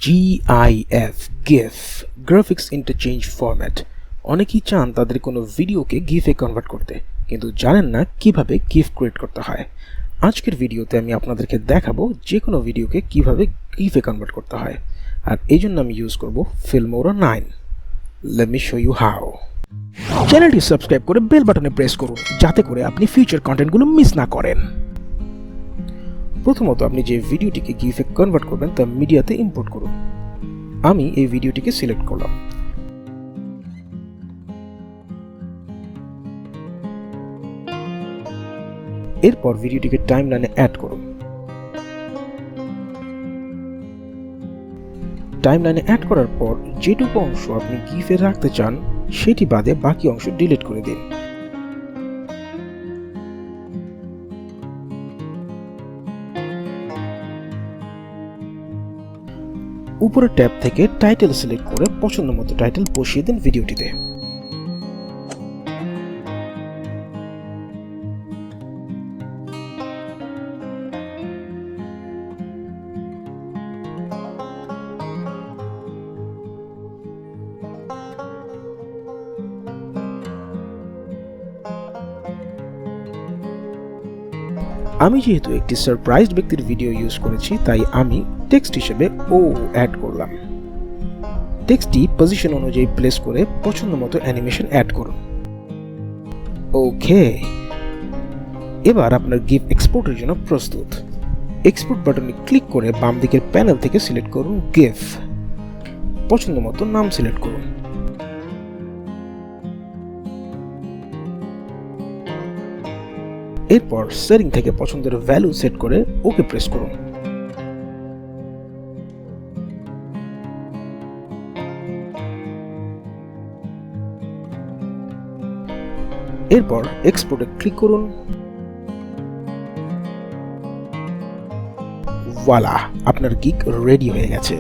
GIF GIF graphics interchange format. অনেকেই চান তাদের কোনো ভিডিওকে গিফে কনভার্ট করতে, কিন্তু জানেন না কিভাবে গিফ ক্রিয়েট করতে হয়। আজকের ভিডিওতে আমি আপনাদেরকে দেখাবো যে কোনো ভিডিওকে কিভাবে গিফে কনভার্ট করতে হয়, আর এই জন্য আমি ইউজ করব Filmora 9। Let me show you how। চ্যানেলটি সাবস্ক্রাইব করে বেল বাটনে প্রেস করুন যাতে করে আপনি ফিউচার কন্টেন্টগুলো মিস না করেন। প্রথমত আপনি যে ভিডিওটিকে গিফে কনভার্ট করবেন তা মিডিয়াতে ইম্পোর্ট করুন। আমি এই ভিডিওটিকে সিলেক্ট করলাম। এরপর ভিডিওটিকে টাইমলাইনে অ্যাড করুন। টাইমলাইনে অ্যাড করার পর যেটুকু অংশ আপনি গিফে রাখতে চান সেটি বাদে বাকি অংশ ডিলিট করে দিন। উপরের ট্যাব থেকে টাইটেল সিলেক্ট করে পছন্দ মতো টাইটেল বসিয়ে দিন ভিডিওটিতে। আমি যেহেতু একটি সারপ্রাইজড ব্যক্তির ভিডিও ইউজ করেছি, তাই আমি টেক্সট হিসেবে ও অ্যাড করলাম। টেক্সটটি পজিশন অনুযায়ী প্লেস করে পছন্দ মতো অ্যানিমেশন অ্যাড করুন। ওকে, এবার আপনার গিফ এক্সপোর্টের জন্য প্রস্তুত। এক্সপোর্ট বাটনে ক্লিক করে বাম দিকের প্যানেল থেকে সিলেক্ট করুন গিফ। পছন্দ মতো নাম সিলেক্ট করুন। এরপর সেটিং থেকে পছন্দের ভ্যালু সেট করে ওকে প্রেস করুন। এরপর এক্সপোর্টে ক্লিক করুন। ভোয়ালা, আপনার গিগ রেডি হয়ে গেছে।